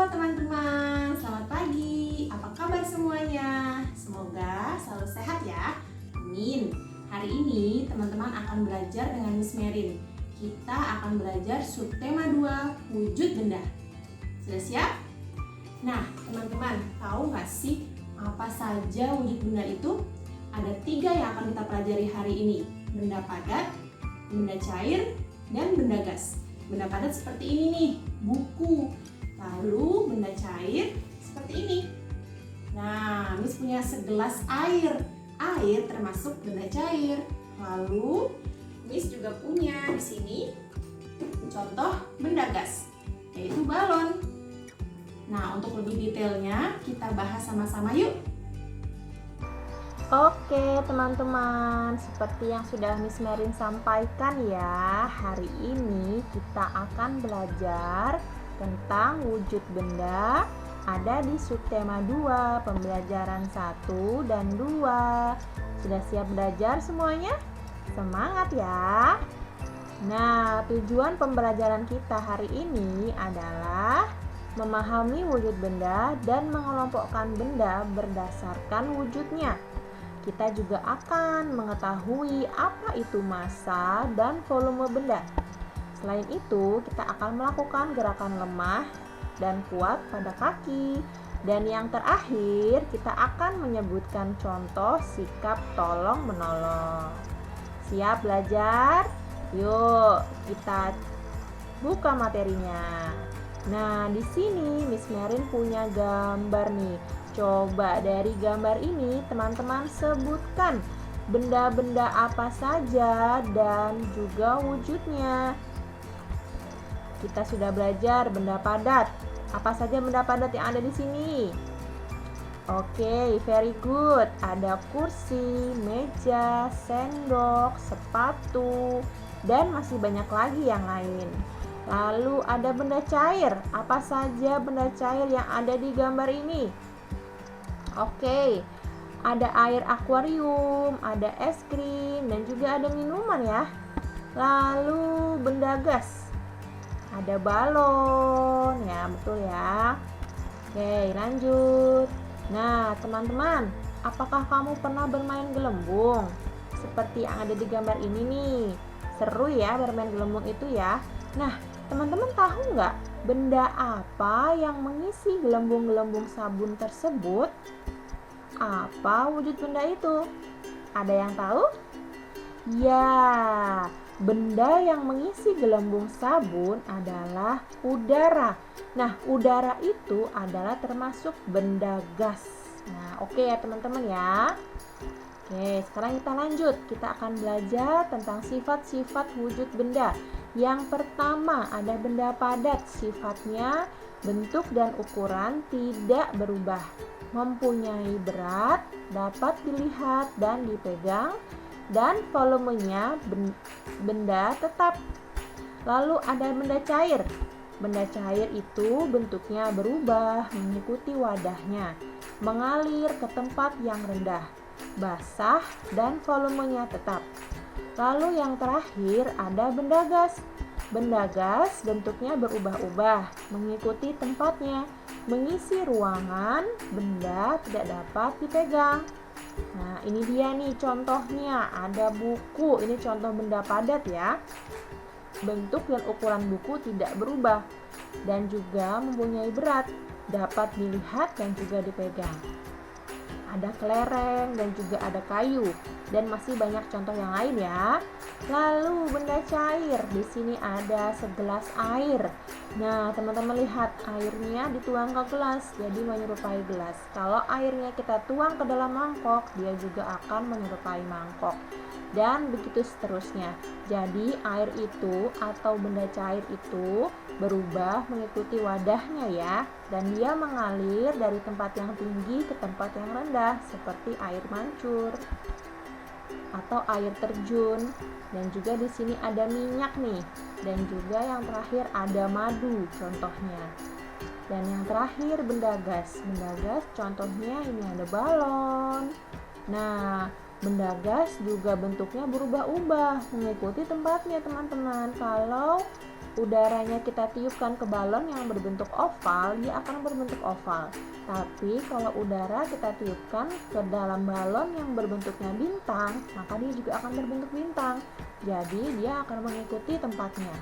teman-teman, selamat pagi. Apa kabar semuanya? Semoga selalu sehat ya. Amin. Hari ini teman-teman akan belajar dengan Miss Merin. Kita akan belajar subtema 2, wujud benda. Sudah siap? Nah, teman-teman, tahu nggak sih apa saja wujud benda itu? Ada 3 yang akan kita pelajari hari ini. Benda padat, benda cair, dan benda gas. Benda padat seperti ini nih, buku. Lalu benda cair seperti ini. Nah, Miss punya segelas air. Air termasuk benda cair. Lalu Miss juga punya di sini contoh benda gas, yaitu balon. Nah, untuk lebih detailnya kita bahas sama-sama yuk. Oke teman-teman, seperti yang sudah Miss Merin sampaikan ya, hari ini kita akan belajar tentang wujud benda ada di subtema 2, pembelajaran 1 dan 2. Sudah siap belajar semuanya? Semangat ya! Nah, tujuan pembelajaran kita hari ini adalah memahami wujud benda dan mengelompokkan benda berdasarkan wujudnya. Kita juga akan mengetahui apa itu massa dan volume benda. Selain itu, kita akan melakukan gerakan lemah dan kuat pada kaki. Dan yang terakhir, kita akan menyebutkan contoh sikap tolong-menolong. Siap belajar? Yuk, kita buka materinya. Nah, di sini Miss Merin punya gambar nih. Coba dari gambar ini teman-teman sebutkan benda-benda apa saja dan juga wujudnya. Kita sudah belajar benda padat. Apa saja benda padat yang ada di sini? Oke, very good. Ada kursi, meja, sendok, sepatu, dan masih banyak lagi yang lain. Lalu ada benda cair. Apa saja benda cair yang ada di gambar ini? Oke, ada air akuarium, ada es krim, dan juga ada minuman ya. Lalu benda gas, ada balon, ya betul ya. Oke, lanjut. Nah, teman-teman, apakah kamu pernah bermain gelembung? Seperti yang ada di gambar ini nih. Seru ya bermain gelembung itu ya. Nah, teman-teman tahu nggak benda apa yang mengisi gelembung-gelembung sabun tersebut? Apa wujud benda itu? Ada yang tahu? Ya, benda yang mengisi gelembung sabun adalah udara. Nah, udara itu adalah termasuk benda gas. Nah, oke ya teman-teman ya. Oke, sekarang kita lanjut. Kita akan belajar tentang sifat-sifat wujud benda. Yang pertama, ada benda padat. Sifatnya, bentuk dan ukuran tidak berubah. Mempunyai berat, dapat dilihat dan dipegang, dan volumenya benda tetap. Lalu ada benda cair. Benda cair itu bentuknya berubah mengikuti wadahnya, mengalir ke tempat yang rendah, basah, dan volumenya tetap. Lalu yang terakhir ada benda gas. Benda gas bentuknya berubah-ubah mengikuti tempatnya, mengisi ruangan, benda tidak dapat dipegang. Nah, ini dia nih contohnya, ada buku. Ini contoh benda padat ya. Bentuk dan ukuran buku tidak berubah dan juga mempunyai berat, dapat dilihat dan juga dipegang. Ada kelereng dan juga ada kayu dan masih banyak contoh yang lain ya. Lalu benda cair, di sini ada segelas air. Nah, teman-teman lihat airnya dituang ke gelas, jadi menyerupai gelas. Kalau airnya kita tuang ke dalam mangkok, dia juga akan menyerupai mangkok. Dan begitu seterusnya. Jadi air itu atau benda cair itu berubah mengikuti wadahnya ya, dan dia mengalir dari tempat yang tinggi ke tempat yang rendah seperti air mancur atau air terjun. Dan juga di sini ada minyak nih, dan juga yang terakhir ada madu contohnya. Dan yang terakhir benda gas. Benda gas contohnya ini ada balon. Nah, benda gas juga bentuknya berubah-ubah mengikuti tempatnya teman-teman. Kalau udaranya kita tiupkan ke balon yang berbentuk oval, dia akan berbentuk oval. Tapi kalau udara kita tiupkan ke dalam balon yang berbentuknya bintang, maka dia juga akan berbentuk bintang. Jadi dia akan mengikuti tempatnya.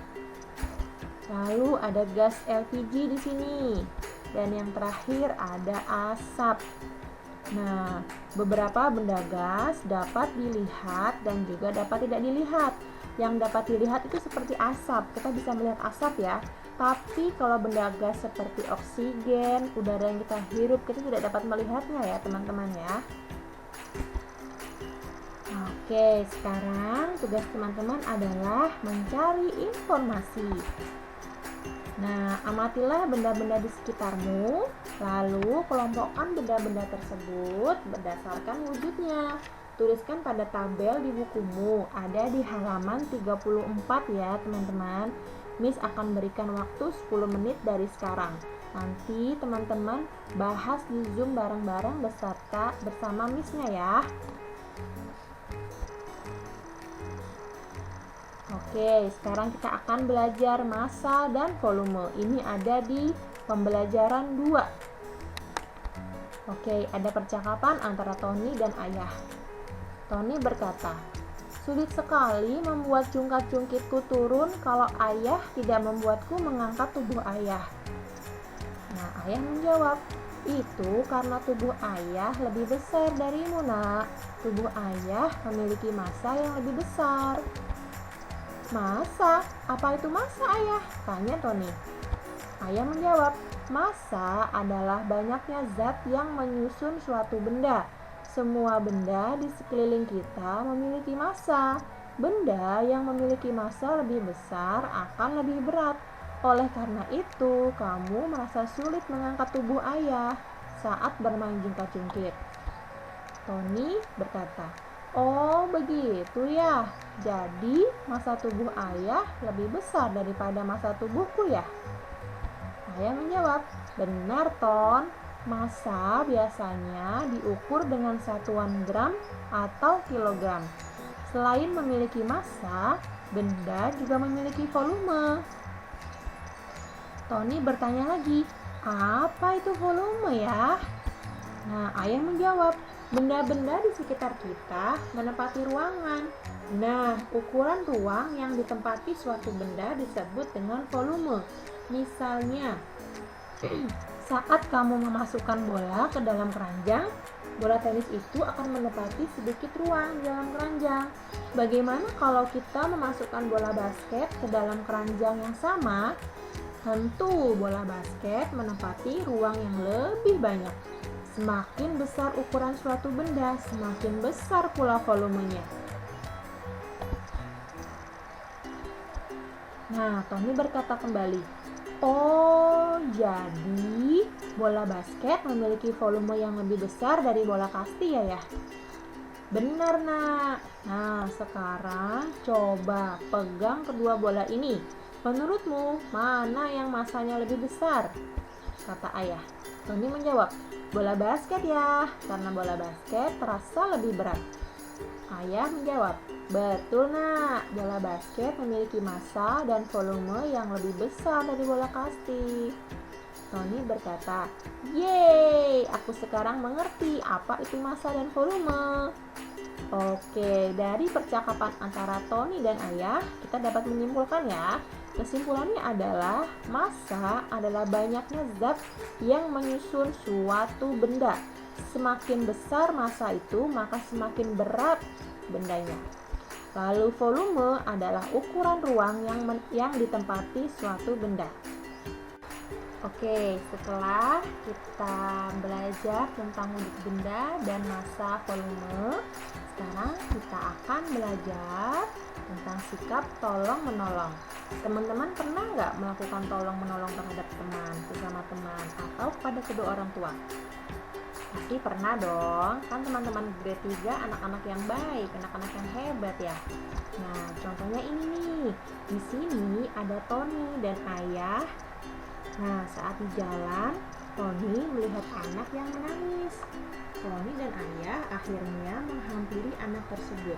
Lalu ada gas LPG di sini. Dan yang terakhir ada asap. Nah, beberapa benda gas dapat dilihat dan juga dapat tidak dilihat. Yang dapat dilihat itu seperti asap, kita bisa melihat asap ya. Tapi kalau benda gas seperti oksigen, udara yang kita hirup, kita tidak dapat melihatnya ya teman-teman ya. Oke, sekarang tugas teman-teman adalah mencari informasi. Nah, amatilah benda-benda di sekitarmu, lalu kelompokkan benda-benda tersebut berdasarkan wujudnya. Tuliskan pada tabel di bukumu, ada di halaman 34 ya teman-teman. Miss akan berikan waktu 10 menit dari sekarang. Nanti teman-teman bahas di Zoom bareng-bareng bersama Miss-nya ya. Oke, sekarang kita akan belajar massa dan volume. Ini ada di pembelajaran 2. Oke, ada percakapan antara Tony dan ayah. Tony berkata, "Sulit sekali membuat cungkat-cungkitku turun kalau ayah tidak membuatku mengangkat tubuh ayah." Nah, ayah menjawab, "Itu karena tubuh ayah lebih besar darimu, nak. Tubuh ayah memiliki massa yang lebih besar." "Massa? Apa itu massa, ayah?" tanya Tony. Ayah menjawab, "Massa adalah banyaknya zat yang menyusun suatu benda. Semua benda di sekeliling kita memiliki massa. Benda yang memiliki massa lebih besar akan lebih berat. Oleh karena itu, kamu merasa sulit mengangkat tubuh ayah saat bermain jungkat-jungkit." Tony berkata, "Oh, begitu ya. Jadi, massa tubuh ayah lebih besar daripada massa tubuhku ya?" Ayah menjawab, "Benar, Ton. Massa biasanya diukur dengan satuan gram atau kilogram. Selain memiliki massa, benda juga memiliki volume." Tony bertanya lagi, "Apa itu volume ya?" Nah, ayah menjawab, "Benda-benda di sekitar kita menempati ruangan. Nah, ukuran ruang yang ditempati suatu benda disebut dengan volume. Misalnya, saat kamu memasukkan bola ke dalam keranjang, bola tenis itu akan menempati sedikit ruang di dalam keranjang. Bagaimana kalau kita memasukkan bola basket ke dalam keranjang yang sama? Tentu bola basket menempati ruang yang lebih banyak. Semakin besar ukuran suatu benda, semakin besar pula volumenya." Nah, Tony berkata kembali, "Oh, jadi bola basket memiliki volume yang lebih besar dari bola kasti ya?" "Benar, nak. Nah, sekarang coba pegang kedua bola ini. Menurutmu, mana yang massanya lebih besar?" kata ayah. Tony menjawab, "Bola basket ya, karena bola basket terasa lebih berat." Ayah menjawab, "Betul, nak. Bola basket memiliki massa dan volume yang lebih besar dari bola kasti." Tony berkata, "Yeay, aku sekarang mengerti apa itu massa dan volume." Oke, dari percakapan antara Tony dan ayah, kita dapat menyimpulkan ya. Kesimpulannya adalah massa adalah banyaknya zat yang menyusun suatu benda. Semakin besar massa itu, maka semakin berat bendanya. Lalu volume adalah ukuran ruang yang ditempati suatu benda. Oke, setelah kita belajar tentang wujud benda dan massa volume, sekarang kita akan belajar tentang sikap tolong-menolong. Teman-teman pernah nggak melakukan tolong-menolong terhadap teman, sesama teman, atau kepada kedua orang tua? Pasti pernah dong, kan teman-teman grade 3 anak-anak yang baik, anak-anak yang hebat ya. Nah, contohnya ini nih. Di sini ada Tony dan ayah. Nah, saat di jalan, Tony melihat anak yang menangis. Tony dan ayah akhirnya menghampiri anak tersebut.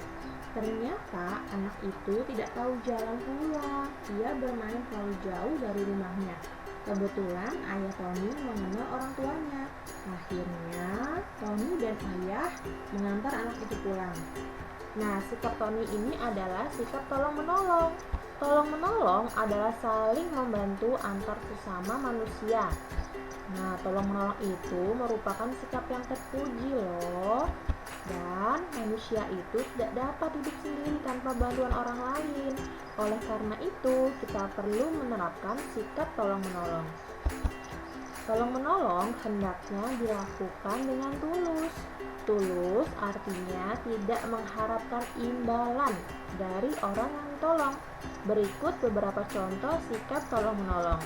Ternyata anak itu tidak tahu jalan pulang. Ia bermain terlalu jauh dari rumahnya. Kebetulan ayah Tony mengenal orang tuanya. Akhirnya Tony dan ayah mengantar anak itu pulang. Nah, sikap Tony ini adalah sikap tolong-menolong. Tolong-menolong adalah saling membantu antar sesama manusia. Nah, tolong-menolong itu merupakan sikap yang terpuji loh. Dan manusia itu tidak dapat hidup sendiri tanpa bantuan orang lain. Oleh karena itu, kita perlu menerapkan sikap tolong-menolong. Tolong-menolong hendaknya dilakukan dengan tulus. Tulus artinya tidak mengharapkan imbalan dari orang yang ditolong. Berikut beberapa contoh sikap tolong-menolong.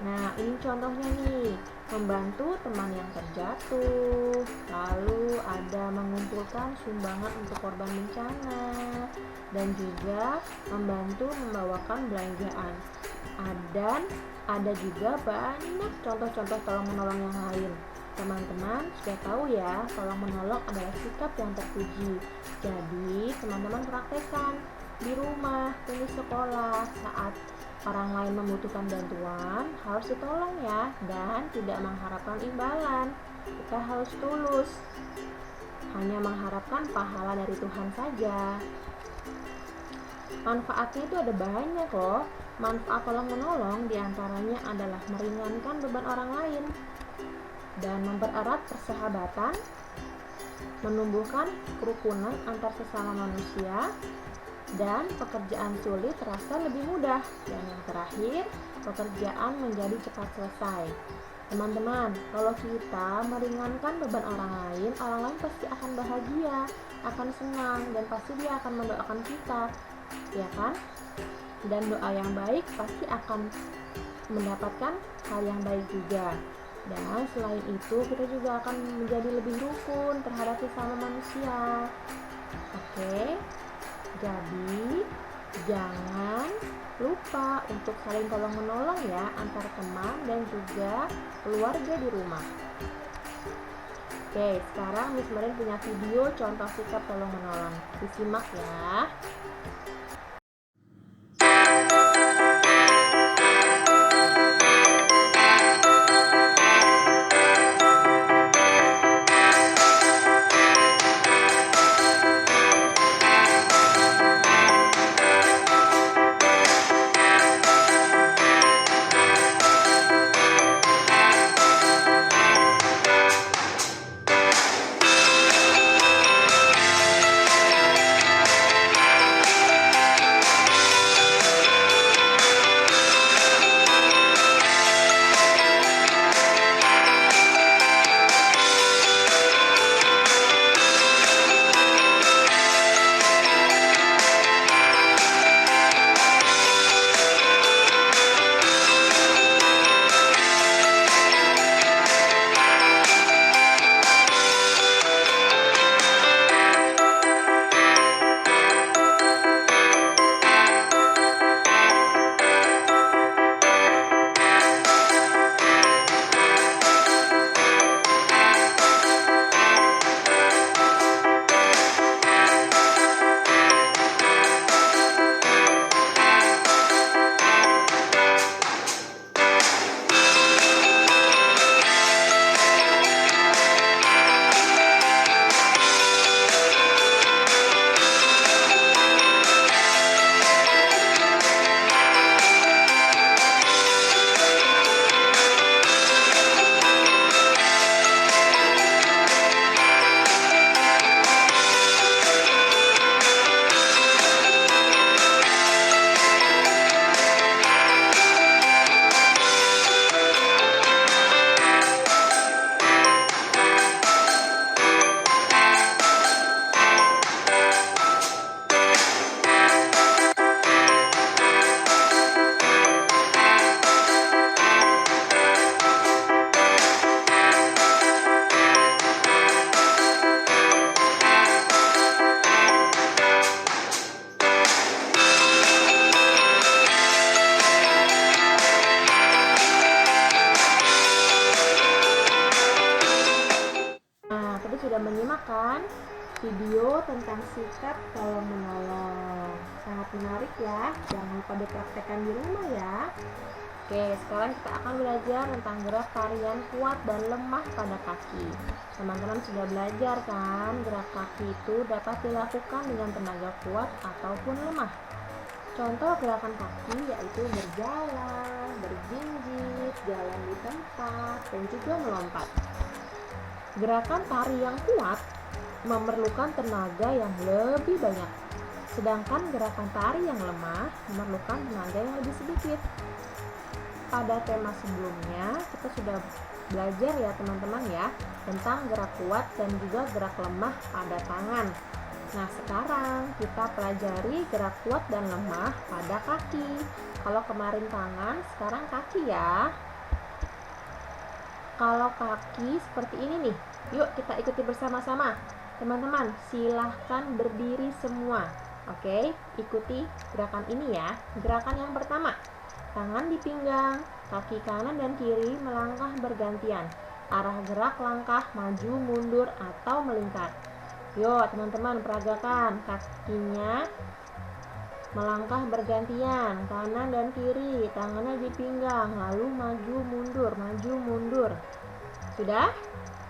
Nah, ini contohnya nih, membantu teman yang terjatuh, lalu ada mengumpulkan sumbangan untuk korban bencana, dan juga membantu membawakan belanjaan. Dan ada juga banyak contoh-contoh tolong-menolong yang lain. Teman-teman sudah tahu ya, tolong-menolong adalah sikap yang terpuji. Jadi, teman-teman praktekkan di rumah dan di sekolah. Saat orang lain membutuhkan bantuan, harus ditolong ya, dan tidak mengharapkan imbalan. Kita harus tulus, hanya mengharapkan pahala dari Tuhan saja. Manfaatnya itu ada banyak loh. Manfaat tolong-menolong diantaranya adalah meringankan beban orang lain dan mempererat persahabatan, menumbuhkan kerukunan antar sesama manusia, dan pekerjaan sulit terasa lebih mudah. Dan yang terakhir, pekerjaan menjadi cepat selesai. Teman-teman, kalau kita meringankan beban orang lain pasti akan bahagia, akan senang, dan pasti dia akan mendoakan kita, ya kan? Dan doa yang baik pasti akan mendapatkan hal yang baik juga. Dan selain itu, kita juga akan menjadi lebih rukun terhadap sesama manusia. Oke, jadi jangan lupa untuk saling tolong-menolong ya, antar teman dan juga keluarga di rumah. Oke, sekarang Miss Merin punya video contoh sikap tolong-menolong. Disimak ya. Sudah menyimak kan? video tentang sikap tolong menolong. Sangat menarik ya, jangan lupa dipraktekkan di rumah ya. Oke, sekarang kita akan belajar tentang gerak tarian kuat dan lemah pada kaki. Teman-teman sudah belajar kan, gerak kaki itu dapat dilakukan dengan tenaga kuat ataupun lemah. Contoh gerakan kaki yaitu berjalan, berjinjit, jalan di tempat, dan juga melompat. Gerakan tari yang kuat memerlukan tenaga yang lebih banyak, sedangkan gerakan tari yang lemah memerlukan tenaga yang lebih sedikit. Pada tema sebelumnya kita sudah belajar ya teman-teman ya tentang gerak kuat dan juga gerak lemah pada tangan. Nah sekarang kita pelajari gerak kuat dan lemah pada kaki. Kalau kemarin tangan, sekarang kaki ya. Kalau kaki seperti ini nih, yuk kita ikuti bersama-sama. Teman-teman silahkan berdiri semua. Oke, ikuti gerakan ini ya. Gerakan yang pertama, tangan di pinggang, kaki kanan dan kiri melangkah bergantian. Arah gerak langkah maju, mundur, atau melingkar. Yuk teman-teman peragakan, kakinya melangkah bergantian, kanan dan kiri, tangannya di pinggang, lalu maju, mundur. Sudah?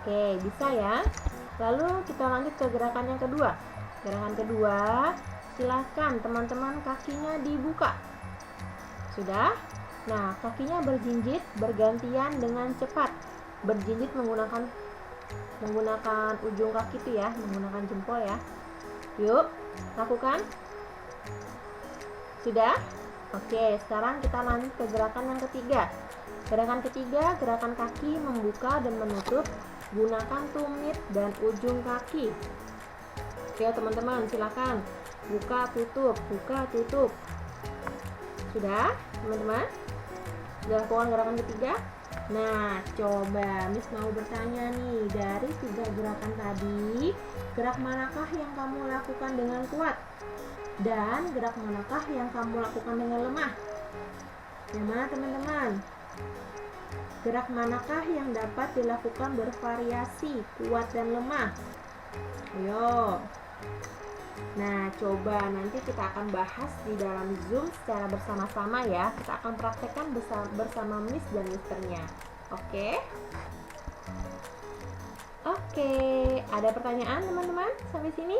Oke, bisa ya. Lalu kita lanjut ke gerakan yang kedua. Gerakan kedua, silahkan teman-teman kakinya dibuka. Sudah? Nah, kakinya berjinjit bergantian dengan cepat. Berjinjit menggunakan ujung kaki itu ya, menggunakan jempol ya. Yuk, lakukan. Sudah? Oke, sekarang kita lanjut ke gerakan yang ketiga. Gerakan ketiga, gerakan kaki membuka dan menutup. Gunakan tumit dan ujung kaki. Oke, teman-teman, silakan. Buka, tutup. Sudah, teman-teman? Sudah lakukan gerakan ketiga? Nah, coba Miss mau bertanya nih, dari 3 gerakan tadi, gerak manakah yang kamu lakukan dengan kuat? Dan gerak manakah yang kamu lakukan dengan lemah? Yang mana teman-teman? Gerak manakah yang dapat dilakukan bervariasi, kuat dan lemah? Ayo. Nah, coba nanti kita akan bahas di dalam Zoom secara bersama-sama ya. Kita akan praktekkan bersama Miss dan Misternya. Oke? Oke, ada pertanyaan teman-teman sampai sini?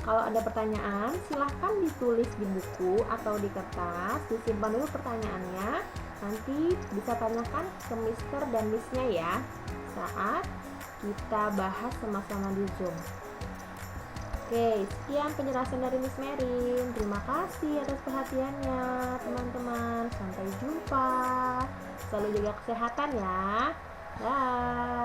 Kalau ada pertanyaan, silahkan ditulis di buku atau di kertas. Disimpan dulu pertanyaannya. Nanti bisa tanyakan ke Mister dan Missnya ya saat kita bahas sama-sama di Zoom. Oke, sekian penjelasan dari Miss Merin. Terima kasih atas perhatiannya, teman-teman. Sampai jumpa. Selalu jaga kesehatan ya. Dah.